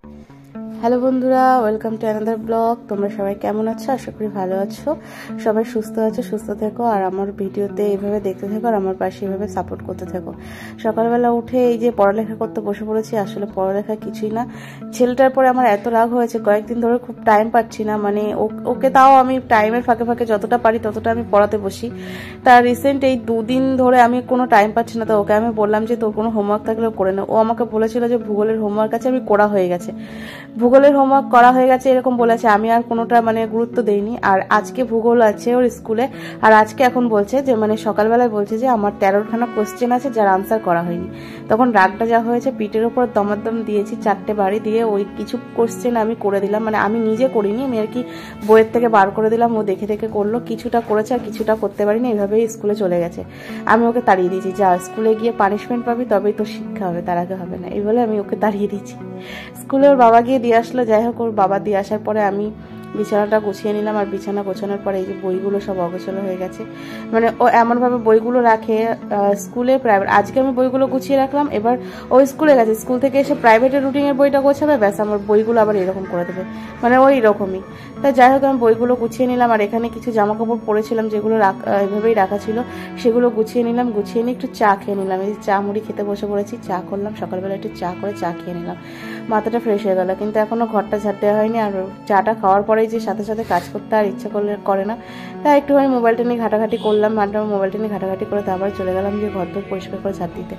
Hello বন্ধুরা, welcome to another blog. তোমরা সবাই কেমন আছো? আশা করি ভালো আছো, সবাই সুস্থ আছো, সুস্থ থেকো আর আমার ভিডিওতে এইভাবে দেখতে থেকো আর আমার পাশে এইভাবে সাপোর্ট করতে থেকো। সকালবেলা উঠে এই যে পড়ালেখা করতে বসে পড়েছি। আসলে পড়ালেখা কিছুই না, ছেলেটার পরে আমার এত রাগ হয়েছে, কয়েকদিন ধরে খুব টাইম পাচ্ছি না। মানে ওকে তাও আমি টাইমের ফাঁকে ফাঁকে যতটা পারি ততটা আমি পড়াতে বসি। তার রিসেন্ট এই 2 দিন ধরে আমি কোনো টাইম পাচ্ছি না। তো ওকে আমি বললাম যে তোর কোনো হোমওয়ার্ক থাকলেও করে না। ও আমাকে বলেছিল যে ভূগোলের হোমওয়ার্ক আছে, আমি করা হয়ে গেছে, ভূগোলের হোমওয়ার্ক করা হয়ে গেছে এরকম বলেছে। আমি আর কোনোটা মানে গুরুত্ব দেইনি। আর আজকে ভূগোল আছে ওর স্কুলে, আর আজকে এখন বলছে যে মানে সকালবেলায় বলছে যে আমার 13খানা কোশ্চেন আছে যার আনসার করা হয়নি। তখন রাগটা যা হয়েছে, পিঠের ওপর দমাদম দিয়েছি 4টে বাড়ি দিয়ে ওই কিছু কোশ্চেন আমি করে দিলাম। মানে আমি নিজে করিনি, আমি আর কি বইয়ের থেকে বার করে দিলাম, ও দেখে দেখে করলো। কিছুটা করেছে আর কিছুটা করতে পারিনি, এইভাবেই স্কুলে চলে গেছে। আমি ওকে তাড়িয়ে দিয়েছি, যা স্কুলে গিয়ে পানিশমেন্ট পাবি তবেই তো শিক্ষা হবে, তার আগে হবে না, এই বলে আমি ওকে তাড়িয়ে দিয়েছি। স্কুলে ওর বাবা গিয়ে দিয়ে আসলো। যাই হোক, ওর বাবা দিয়ে আসার পরে আমি বিছানাটা গুছিয়ে নিলাম। আর বিছানা গোছানোর পরে এই যে বইগুলো সব অগোছালো হয়ে গেছে। মানে ও এমনভাবে বইগুলো রাখে স্কুলে প্রাইভেট। আজকে আমি বইগুলো গুছিয়ে রাখলাম, এবার ও স্কুলে গেছে, স্কুল থেকে এসে প্রাইভেটের রুটিনের বইটা গোছাবে, ব্যাস আমার বইগুলো আবার এরকম করে দেবে, মানে ওই রকমই। তাই যাই হোক, আমি বইগুলো গুছিয়ে নিলাম। আর এখানে কিছু জামা কাপড় পরেছিলাম যেগুলো এভাবেই রাখা ছিল, সেগুলো গুছিয়ে নিলাম। গুছিয়ে নিয়ে একটু চা খেয়ে নিলাম। এই চা মুড়ি খেতে বসে পড়েছি, চা করলাম সকালবেলা, একটু চা করে চা খেয়ে নিলাম। মাথাটা ফ্রেশ হয়ে গেল, কিন্তু এখনো ঘরটা ঝাড় দেওয়া হয়নি। আর চাটা খাওয়ার পরেই যে সাথে সাথে কাজ করতে আর ইচ্ছা করে না, তাই একটুখানি মোবাইলটা নিয়ে ঘাটাঘাটি করলাম। মোবাইলটা নিয়ে ঘাটাঘাটি করে তারপর চলে গেলাম যে ঘর দর পরিষ্কার করে ঝাড় দিতে।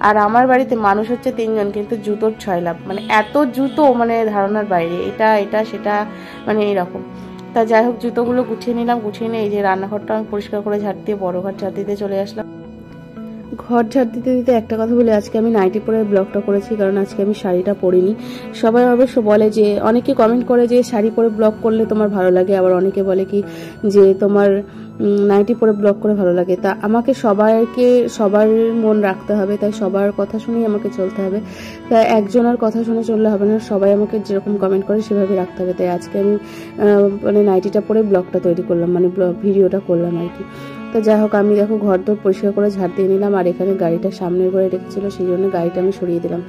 আর আমার বাড়িতে মানুষ হচ্ছে 3 জন, কিন্তু জুতোর 6 লাভ, মানে এত জুতো, মানে ধারণার বাইরে, এটা এটা সেটা, মানে এইরকম। তা যাই হোক, জুতোগুলো গুছিয়ে নিলাম। গুছিয়ে নিয়ে এই যে রান্নাঘরটা আমি পরিষ্কার করে ঝাড় দিয়ে বড় ঘর ঝাড় দিতে চলে আসলাম। ঘর ঝাড় দিতে দিতে একটা কথা বলি, আজকে আমি নাইটি পরে ব্লগটা করেছি, কারণ আজকে আমি শাড়িটা পরিনি। সবাই অবশ্য বলে যে, অনেকে কমেন্ট করে যে শাড়ি পরে ব্লগ করলে তোমার ভালো লাগে, আবার অনেকে বলে কি যে তোমার নাইটি পরে ব্লগ করে ভালো লাগে। তা আমাকে সবার মন রাখতে হবে, তাই সবার কথা শুনেই আমাকে চলতে হবে। তাই একজনের কথা শুনে চললে হবে না, সবাই আমাকে যেরকম কমেন্ট করে সেভাবে রাখতে হবে। তাই আজকে আমি মানে নাইটিটা পরে ব্লগটা তৈরি করলাম, মানে ভিডিওটা করলাম আর কি। তো যাই হোক, আমি দেখো ঘর দর পরিষ্কার করে ঝাড় দিয়ে নিলাম। আর এখানে গাড়িটা সামনের ঘরে রেখেছিল, সেই জন্য গাড়িটা আমি সরিয়ে দিলাম।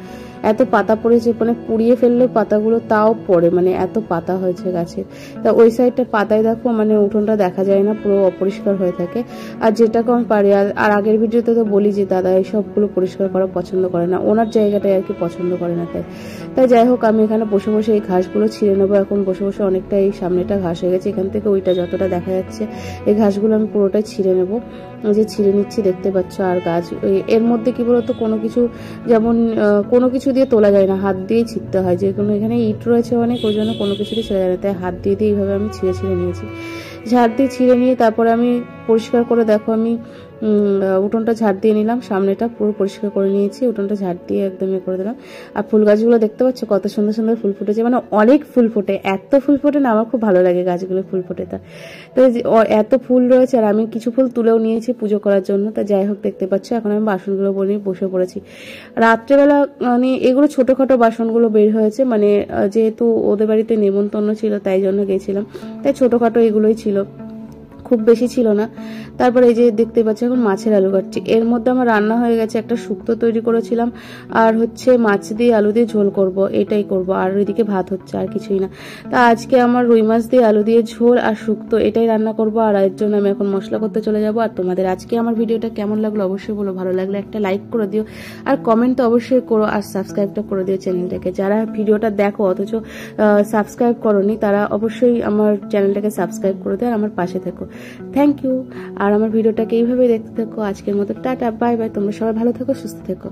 এত পাতা পড়েছে, মানে পুড়িয়ে ফেললেও পাতাগুলো তাও পড়ে, মানে এত পাতা হয়েছে গাছে। তা ওই সাইডটা পাতায় দেখো, মানে উঠোনটা দেখা যায় না, পুরো অপরিষ্কার হয়ে থাকে। আর যেটাকে আমি পারি, আর আগের ভিডিওতে তো বলি যে দাদা এই সবগুলো পরিষ্কার করা পছন্দ করে না, ওনার জায়গাটাই আর কি পছন্দ করে না। তাই যাই হোক, আমি এখানে বসে বসে এই ঘাসগুলো ছিঁড়ে নেবো। এখন বসে বসে অনেকটা এই সামনেটা ঘাস হয়ে গেছে, এখান থেকে ওইটা যতটা দেখা যাচ্ছে এই ঘাসগুলো আমি পুরোটাই ছিঁড়ে নেবো। যে ছিঁড়ে নিচ্ছি দেখতে পাচ্ছ। আর গাছ এর মধ্যে কি বলতো, কোনো কিছু যেমন কোনো কিছু দিয়ে তোলা যায় না, হাত দিয়েই ছিঁড়তে হয়। যে কোনো এখানে ইট রয়েছে অনেক, ওই জন্য কোনো কিছু দিয়ে ছেড়ে যায় না, তাই হাত দিয়ে এইভাবে আমি ছিঁড়ে নিয়েছি। ঝাড় দিয়ে ছিঁড়ে নিয়ে তারপরে আমি পরিষ্কার করে দেখো আমি উঠোনটা ঝাড় দিয়ে নিলাম, সামনেটা পুরো পরিষ্কার করে নিয়েছি, উঠোনটা ঝাড় দিয়ে একদম করে দিলাম। আর ফুল গাছগুলো দেখতে পাচ্ছ কত সুন্দর সুন্দর ফুল ফুটেছে, মানে অনেক ফুল ফোটে, এত ফুল ফোটে না, আমার খুব ভালো লাগে গাছগুলো ফুল ফোটে। তো এত ফুল রয়েছে, আর আমি কিছু ফুল তুলেও নিয়েছি পুজো করার জন্য। তা যাই হোক, দেখতে পাচ্ছ এখন আমি বাসনগুলো নিয়ে বসে পড়েছি। রাত্রেবেলা মানে এগুলো ছোটখাটো বাসনগুলো বের হয়েছে, মানে যেহেতু ওদের বাড়িতে নেমন্তন্ন ছিল তাই জন্য গেছিলাম, তাই ছোটখাটো এগুলোই ছিল, খুব বেশি ছিল না। তারপরে এই যে দেখতে পাচ্ছি এখন মাছের আলু কাটছি। এর মধ্যে আমার রান্না হয়ে গেছে, একটা শুক্তো তৈরি করেছিলাম, আর হচ্ছে মাছ দিয়ে আলু দিয়ে ঝোল করব, এটাই করব। আর ওইদিকে ভাত হচ্ছে, আর কিছুই না। তা আজকে আমার রুই মাছ দিয়ে আলু দিয়ে ঝোল আর শুক্তো এটাই রান্না করব। আর এর জন্য আমি এখন মশলা করতে চলে যাব। আর তোমাদের আজকে আমার ভিডিওটা কেমন লাগলো অবশ্যই বলো, ভালো লাগলে একটা লাইক করে দিও, আর কমেন্ট তো অবশ্যই করো, আর সাবস্ক্রাইবটা করে দিও চ্যানেলটাকে। যারা ভিডিওটা দেখো অথচ সাবস্ক্রাইব করোনি, তারা অবশ্যই আমার চ্যানেলটাকে সাবস্ক্রাইব করে দিও আর আমার পাশে থেকো। Thank you. আর আমার ভিডিওটাকে এইভাবেই দেখতে থাকো। আজকের মতো টাটা, বাই বাই। তোমরা সবাই ভালো থেকো, সুস্থ থেকো।